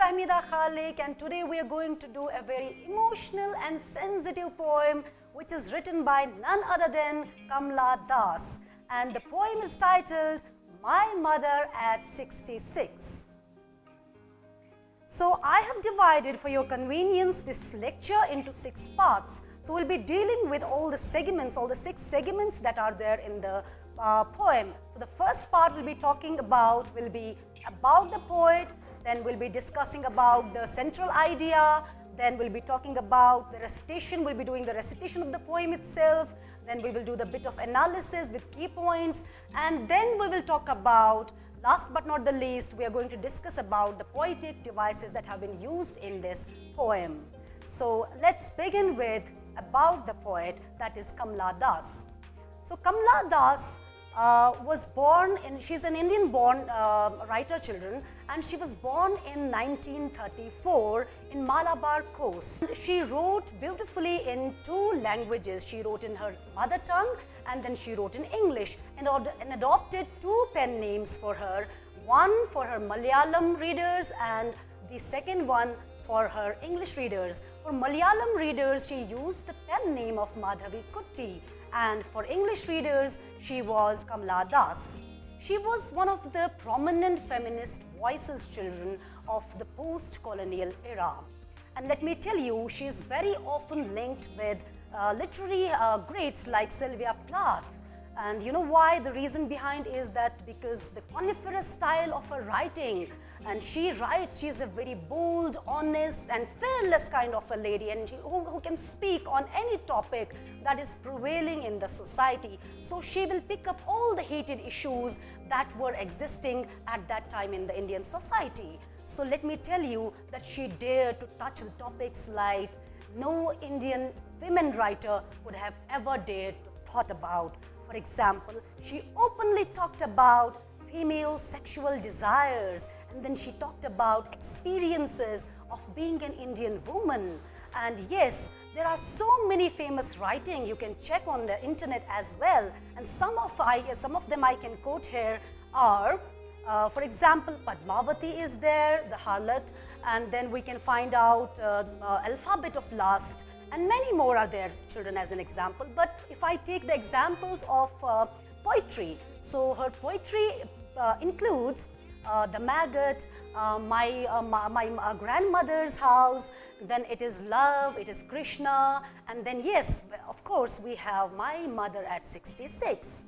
Fahmida Khalik, and today we are going to do a very emotional and sensitive poem which is written by none other than Kamala Das, and the poem is titled My Mother at 66. So I have divided for your convenience this lecture into 6 parts. So we'll be dealing with all the segments, all the 6 segments that are there in the poem. So the first part will be talking about the poet, then we'll be discussing about the central idea, then we'll be talking about the recitation, we'll be doing the recitation of the poem itself, then we will do the bit of analysis with key points, and then we will talk about, last but not the least, we are going to discuss about the poetic devices that have been used in this poem. So let's begin with about the poet, that is Kamala Das. So Kamala Das was born she's an Indian born writer children, and she was born in 1934 in Malabar coast. She wrote beautifully in 2 languages. She wrote in her mother tongue and then she wrote in English, and adopted 2 pen names for her, one for her Malayalam readers and the second one for her English readers. For Malayalam readers, she used the pen name of Madhavi Kutty, and for English readers, she was Kamala Das. She was one of the prominent feminist voices children of the post-colonial era. And let me tell you, she is very often linked with literary greats like Sylvia Plath. And you know why? The reason behind is that because the coniferous style of her writing, and she writes, she's a very bold, honest and fearless kind of a lady, and who can speak on any topic that is prevailing in the society. So she will pick up all the heated issues that were existing at that time in the Indian society. So let me tell you that she dared to touch the topics like no Indian women writer would have ever dared to thought about. For example, she openly talked about female sexual desires, and then she talked about experiences of being an Indian woman. And yes, there are so many famous writing you can check on the internet as well, and some of them I can quote here are, for example, Padmavati is there, the harlot, and then we can find out Alphabet of Lust, and many more are there, children, as an example. But if I take the examples of poetry, so her poetry includes The Maggot, my grandmother's house, then it is Love, it is Krishna, and then yes, of course, we have My Mother at 66.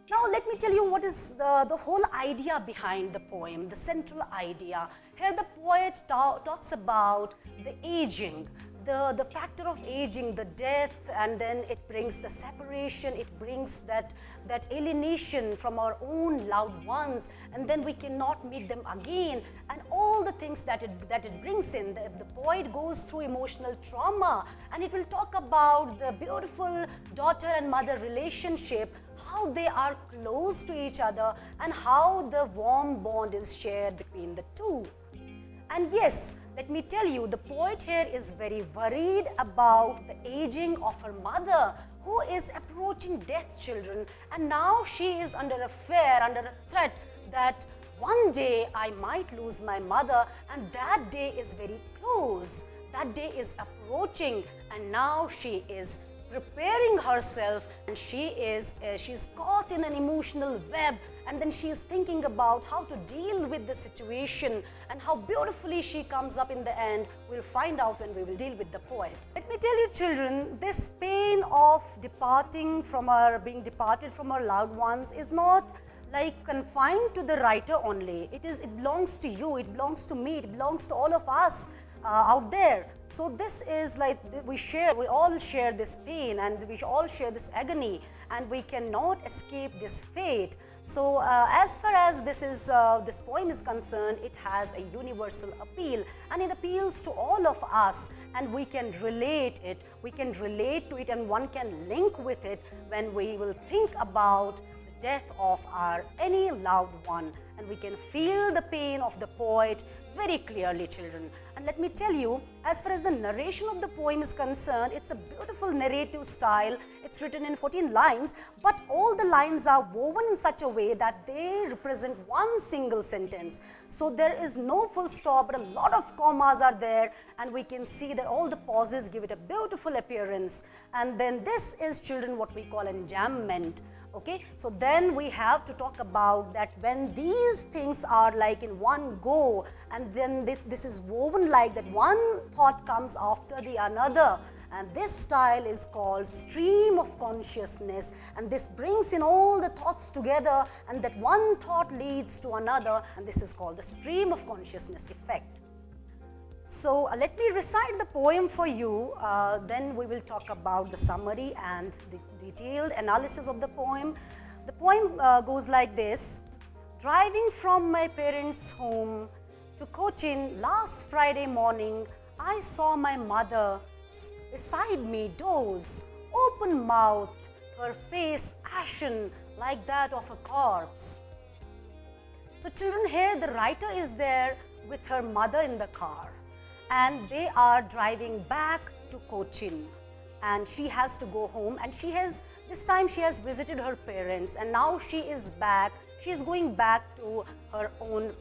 Now let me tell you what is the whole idea behind the poem, the central idea. Here the poet talks about the aging, the factor of aging, the death, and then it brings the separation, it brings that alienation from our own loved ones, and then we cannot meet them again, and all the things that it brings in. The poet goes through emotional trauma, and it will talk about the beautiful daughter and mother relationship, how they are close to each other, and how the warm bond is shared between the two. And yes, let me tell you, the poet here is very worried about the aging of her mother, who is approaching death, children, and now she is under a fear, under a threat that one day I might lose my mother, and that day is very close. That day is approaching, and now she is preparing herself, and she's caught in an emotional web, and then she is thinking about how to deal with the situation, and how beautifully she comes up in the end. We'll find out when we will deal with the poet. Let me tell you, children, this pain of being departed from our loved ones is not like confined to the writer only. It belongs to you, it belongs to me, it belongs to all of us out there. So this is like we all share this pain, and we all share this agony, and we cannot escape this fate. So as far as this poem is concerned, it has a universal appeal, and it appeals to all of us, and we can relate to it, and one can link with it when we will think about the death of our any loved one, and we can feel the pain of the poet very clearly, children. And let me tell you, as far as the narration of the poem is concerned, it's a beautiful narrative style. It's written in 14 lines, but all the lines are woven in such a way that they represent one single sentence. So there is no full stop, but a lot of commas are there, and we can see that all the pauses give it a beautiful appearance. And then this is, children, what we call enjambment. Okay, so then we have to talk about that when these things are like in one go, and then this is woven like that, one thought comes after the another, and this style is called stream of consciousness, and this brings in all the thoughts together, and that one thought leads to another, and this is called the stream of consciousness effect. So let me recite the poem for you, then we will talk about the summary and the detailed analysis of the poem. The poem goes like this. Driving from my parents' home to Cochin last Friday morning, I saw my mother beside me doze, open-mouthed, her face ashen like that of a corpse. So children, here the writer is there with her mother in the car, and they are driving back to Cochin, and she has to go home, and this time she has visited her parents, and now she is going back to her own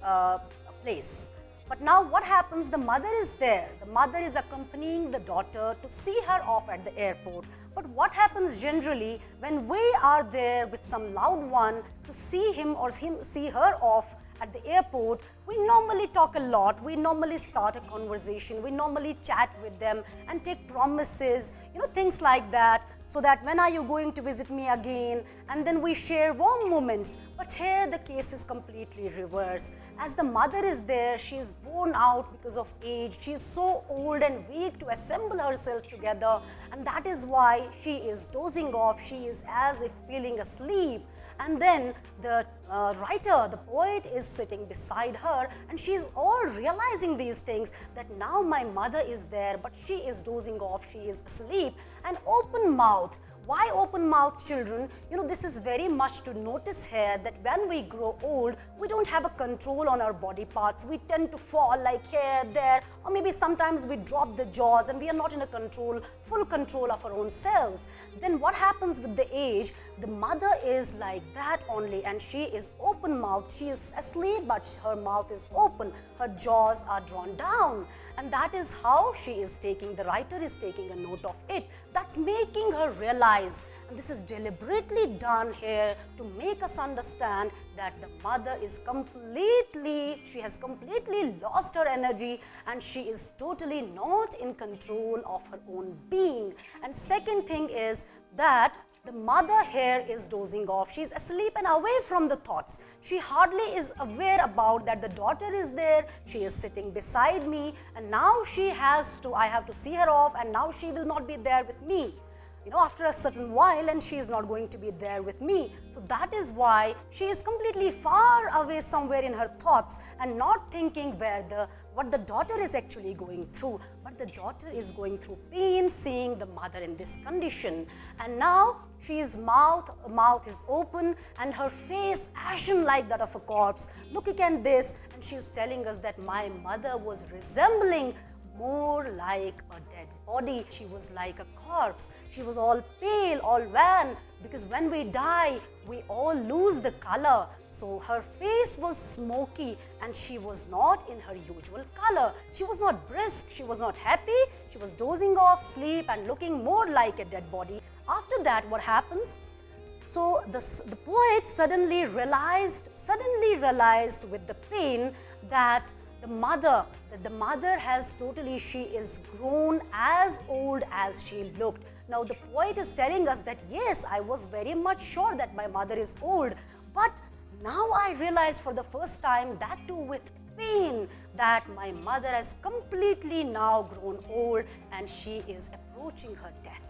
place. But now what happens? The mother is there. The mother is accompanying the daughter to see her off at the airport. But what happens generally when we are there with some loved one to see him or see her off at the airport? We normally talk a lot, we normally start a conversation, we normally chat with them and take promises, things like that, so that when are you going to visit me again, and then we share warm moments. But here the case is completely reversed. As the mother is there, she is worn out because of age, she is so old and weak to assemble herself together, and that is why she is dozing off, she is as if feeling asleep. And then the writer, the poet, is sitting beside her, and she's all realizing these things, that now my mother is there, but she is dozing off, she is asleep, and open mouth. Why open mouth, children? This is very much to notice here, that when we grow old, we don't have a control on our body parts. We tend to fall like here, there, or maybe sometimes we drop the jaws and we are not in a full control of our own selves. Then what happens with the age? The mother is like that only, and she is open mouth. She is asleep, but her mouth is open. Her jaws are drawn down, and that is how the writer is taking a note of it. That's making her realize, and this is deliberately done here to make us understand that the mother is she has completely lost her energy, and she is totally not in control of her own being. And second thing is that the mother here is dozing off. She's asleep and away from the thoughts. She hardly is aware about that the daughter is there. She is sitting beside me, and now I have to see her off, and now she will not be there with me, after a certain while, and she is not going to be there with me. So that is why she is completely far away somewhere in her thoughts, and not thinking what the daughter is actually going through. But the daughter is going through pain seeing the mother in this condition, and now mouth is open, and her face ashen like that of a corpse. Looking at this, and she is telling us that my mother was resembling more like a dead body. She was like a corpse. She was all pale, all wan, because when we die, we all lose the color. So her face was smoky, and she was not in her usual color. She was not brisk, she was not happy, she was dozing off, sleep, and looking more like a dead body. After that, what happens? So the poet suddenly realized with the pain that the mother has she is grown as old as she looked. Now the poet is telling us that yes, I was very much sure that my mother is old, but now I realize for the first time, that too with pain, that my mother has completely now grown old, and she is approaching her death.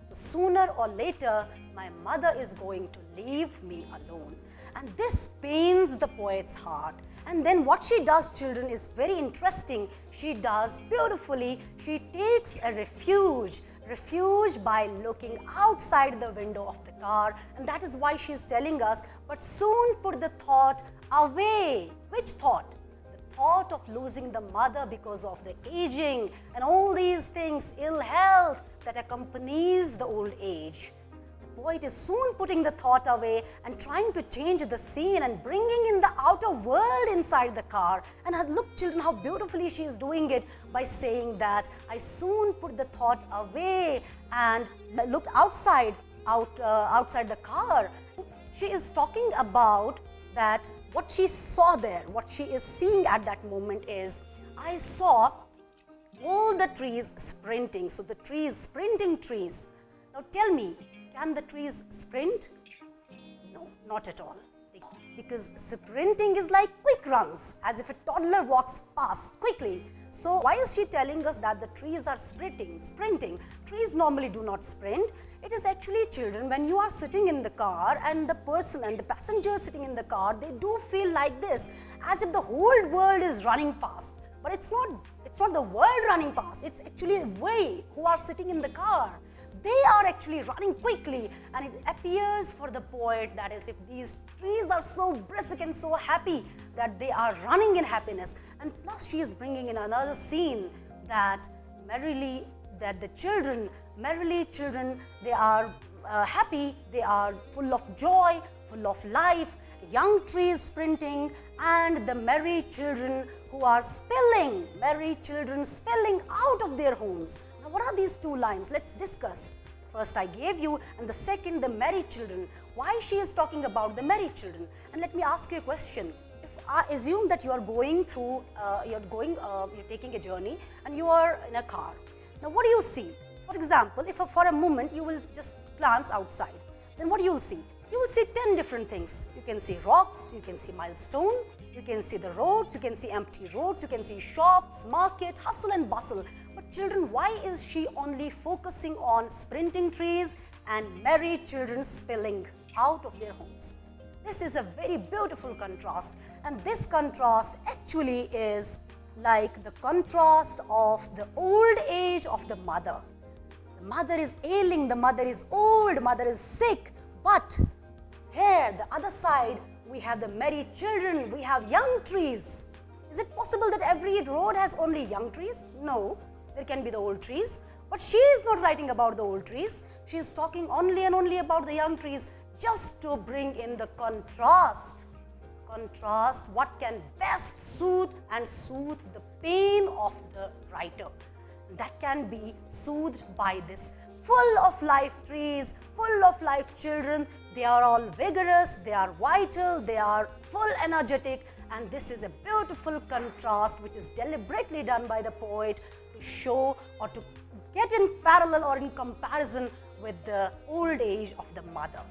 So sooner or later, my mother is going to leave me alone. And this pains the poet's heart. And then what she does, children, is very interesting. She does beautifully. She takes a refuge refuge by looking outside the window of the car, and that is why she is telling us, but soon put the thought away. Which thought? The thought of losing the mother because of the aging and all these things, ill health that accompanies the old age. The poet is soon putting the thought away and trying to change the scene and bringing in the outer world inside the car. And look, children, how beautifully she is doing it by saying that I soon put the thought away and looked outside the car. She is talking about that what she saw there, what she is seeing at that moment is, I saw all the trees sprinting. So the trees, sprinting trees. Now tell me, can the trees sprint? No, not at all. Because sprinting is like quick runs, as if a toddler walks fast quickly. So why is she telling us that the trees are sprinting? Trees normally do not sprint. It is actually, children, when you are sitting in the car and the person and the passenger sitting in the car, they do feel like this, as if the whole world is running fast. But it's not the world running fast, it's actually we who are sitting in the car. They are actually running quickly, and it appears for the poet that as if these trees are so brisk and so happy that they are running in happiness. And plus she is bringing in another scene that the children, they are happy, they are full of joy, full of life, young trees sprinting, and the merry children who are spilling out of their homes. Now, what are these two lines? Let's discuss. First I gave you, and the second, the merry children. Why she is talking about the merry children? And let me ask you a question. If I assume that you are going through, you're taking a journey, and you are in a car. Now, what do you see? For example, if for a moment you will just glance outside, then what you will see? You will see 10 different things. You can see rocks, you can see milestone, you can see the roads, you can see empty roads, you can see shops, market, hustle and bustle. But children, why is she only focusing on sprinting trees and merry children spilling out of their homes? This is a very beautiful contrast, and this contrast actually is like the contrast of the old age of the mother. The mother is ailing, the mother is old, mother is sick, but here, the other side, we have the merry children, we have young trees. Is it possible that every road has only young trees? No, there can be the old trees. But she is not writing about the old trees. She is talking only and only about the young trees, just to bring in the contrast. Contrast what can best soothe the pain of the writer. That can be soothed by this full of life trees, full of life children. They are all vigorous, they are vital, they are full energetic, and this is a beautiful contrast which is deliberately done by the poet to show or to get in parallel or in comparison with the old age of the mother.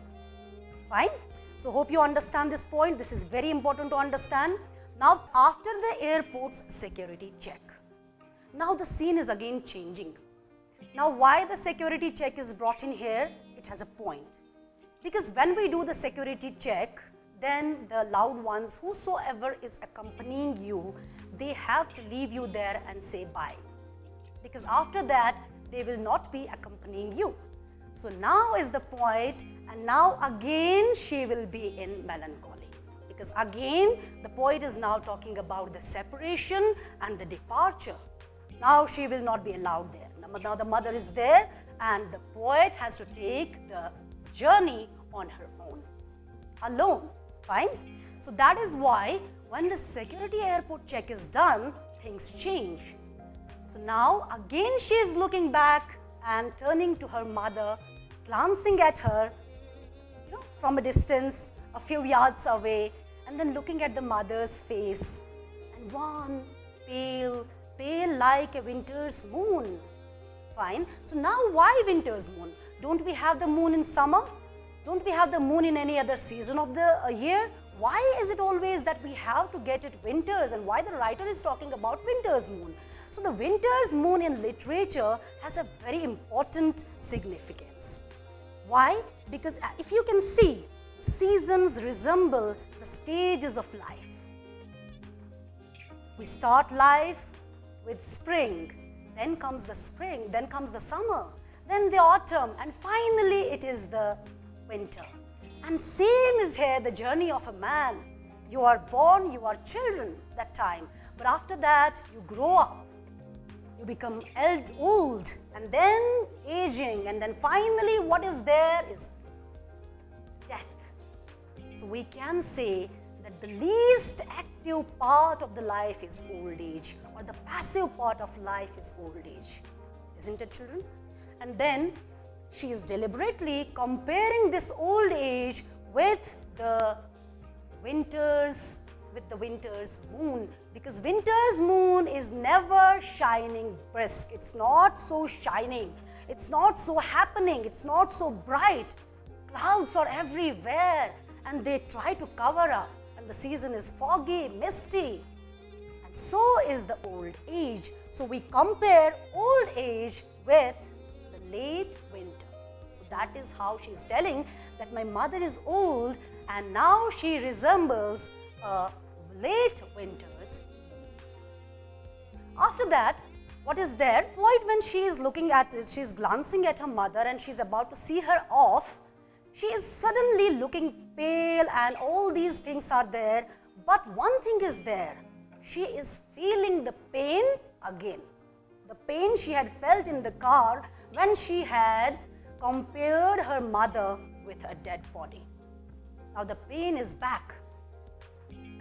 Fine? So hope you understand this point. This is very important to understand. Now, after the airport's security check, now the scene is again changing. Now, why the security check is brought in here? It has a point. Because when we do the security check, then the loved ones, whosoever is accompanying you, they have to leave you there and say bye. Because after that, they will not be accompanying you. So now is the point, and now again she will be in melancholy. Because again, the poet is now talking about the separation and the departure. Now she will not be allowed there. Now the mother is there, and the poet has to take the journey on her own, alone. Fine? So that is why when the security airport check is done, things change. So now again she is looking back and turning to her mother, glancing at her, from a distance, a few yards away, and then looking at the mother's face, and one pale like a winter's moon. Fine. So now why winter's moon? Don't we have the moon in summer? Don't we have the moon in any other season of the year? Why is it always that we have to get it winters, and why the writer is talking about winter's moon? So the winter's moon in literature has a very important significance. Why? Because if you can see, seasons resemble the stages of life. We start life with spring, then comes the spring, then comes the summer, then the autumn, and finally it is the winter. And same is here the journey of a man. You are born, you are children that time, but after that you grow up, you become old, and then aging, and then finally what is there is death. So we can say that the least active part of the life is old age, or the passive part of life is old age. Isn't it, children? And then she is deliberately comparing this old age with the winter's moon, because winter's moon is never shining brisk. It's not so shining, it's not so happening, it's not so bright. Clouds are everywhere and they try to cover up, and the season is foggy, misty. And so is the old age. So we compare old age with the late winter. So that is how she is telling that my mother is old and now she resembles a late winter's moon. After that, what is there? Quite when she is looking at it, she is glancing at her mother and she is about to see her off, she is suddenly looking pale and all these things are there. But one thing is there, she is feeling the pain again. The pain she had felt in the car when she had compared her mother with a dead body. Now the pain is back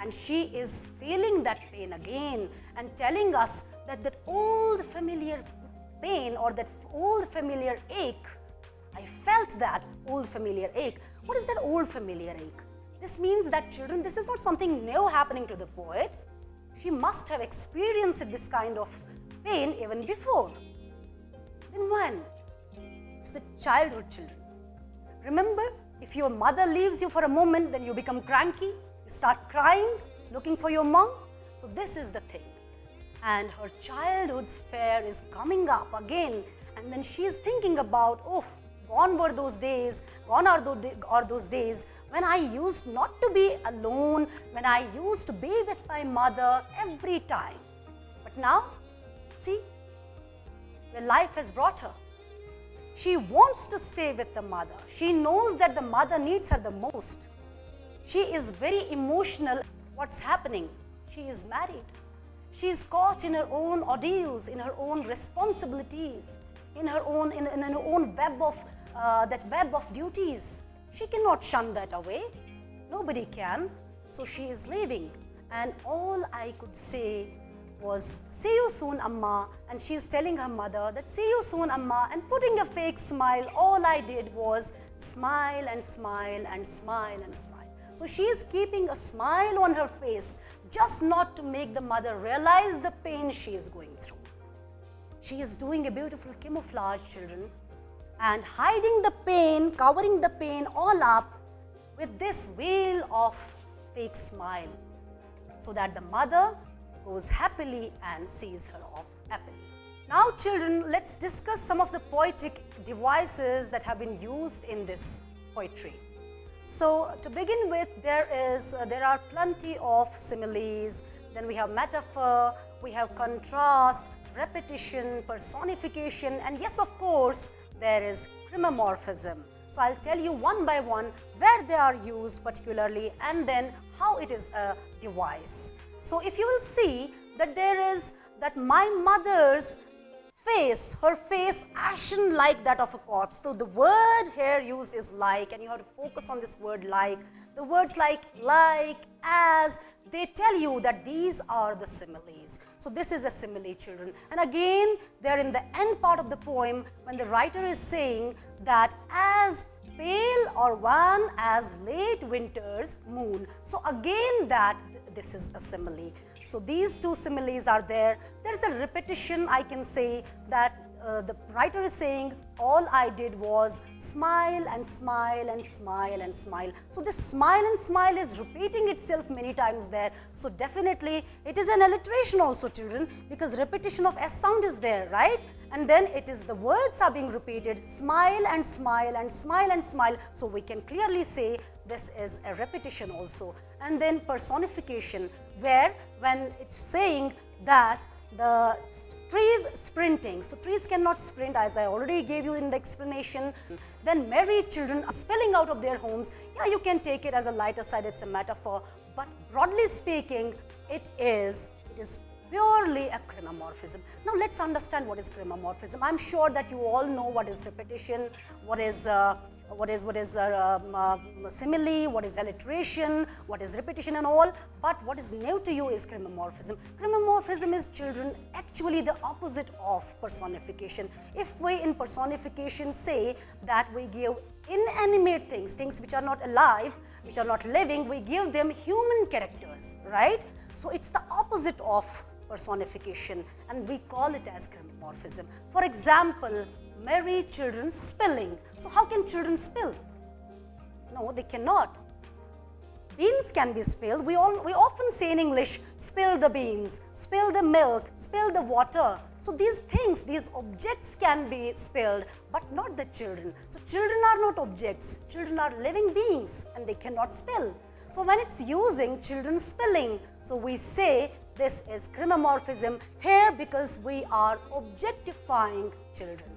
and she is feeling that pain again and telling us that that old familiar pain or that old familiar ache, I felt that old familiar ache. What is that old familiar ache? This means that, children, this is not something new happening to the poet. She must have experienced this kind of pain even before. Then when? It's the childhood, children. Remember, if your mother leaves you for a moment, then you become cranky, you start crying, looking for your mom. So this is the thing. And her childhood's fear is coming up again, and then she is thinking about, oh, gone were those days, gone are those days when I used not to be alone, when I used to be with my mother every time. But now, see, where life has brought her. She wants to stay with the mother. She knows that the mother needs her the most. She is very emotional. What's happening? She is married. She is caught in her own ordeals, in her own responsibilities, in her own web of that web of duties. She cannot shun that away. Nobody can. So she is leaving. And all I could say was, see you soon, Amma. And she's telling her mother that, see you soon, Amma. And putting a fake smile, all I did was smile and smile and smile and smile. So she is keeping a smile on her face, just not to make the mother realize the pain she is going through. She is doing a beautiful camouflage, children, and hiding the pain, covering the pain all up with this veil of fake smile, so that the mother goes happily and sees her off happily. Now, children, let's discuss some of the poetic devices that have been used in this poetry. So, to begin with, there are plenty of similes. Then we have metaphor, we have contrast, repetition, personification, and yes, of course, there is chromomorphism. So I'll tell you one by one where they are used particularly and then how it is a device. So if you will see that there is that my mother's face, her face ashen like that of a corpse. So the word here used is like, and you have to focus on this word like. The words like, as, they tell you that these are the similes. So this is a simile, children. And again, they're in the end part of the poem when the writer is saying that as pale or wan as late winter's moon. So again that this is a simile. So these two similes are there. There's a repetition, I can say, that the writer is saying, all I did was smile and smile and smile and smile. So this smile and smile is repeating itself many times there. So definitely it is an alliteration also, children, because repetition of S sound is there, right? And then it is the words are being repeated, smile and smile and smile and smile. So we can clearly say this is a repetition also. And then personification, where when it's saying that the trees sprinting. So trees cannot sprint, as I already gave you in the explanation. Then married children are spilling out of their homes. Yeah, you can take it as a lighter side, it's a metaphor. But broadly speaking, it is purely a chromomorphism. Now let's understand what is chromomorphism. I'm sure that you all know what is repetition, what is simile, what is alliteration, what is repetition and all. But what is new to you is chromomorphism. Chromomorphism is, children, actually the opposite of personification. If we in personification say that we give inanimate things, things which are not alive, which are not living, we give them human characters, right? So it's the opposite of personification, and we call it as chromomorphism. For example, married children spilling. So how can children spill? No, they cannot. Beans can be spilled. We often say in English, spill the beans, spill the milk, spill the water. So these things, these objects can be spilled, but not the children. So children are not objects. Children are living beings and they cannot spill. So when it's using children spilling, so we say this is chromomorphism here because we are objectifying children.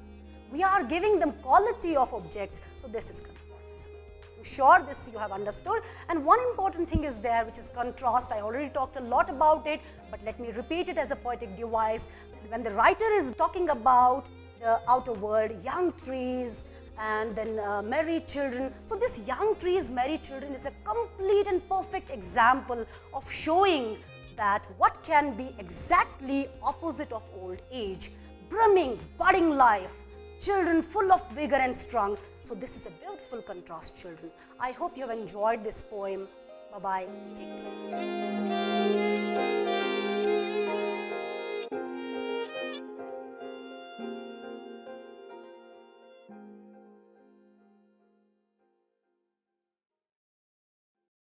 We are giving them quality of objects, so this is chromomorphism. I'm sure this you have understood. And one important thing is there, which is contrast. I already talked a lot about it, but let me repeat it as a poetic device. When the writer is talking about the outer world, young trees, and then married children. So this young trees, married children is a complete and perfect example of showing that what can be exactly opposite of old age. Brimming, budding life, children full of vigor and strong. So this is a beautiful contrast, children. I hope you have enjoyed this poem. Bye-bye. Take care.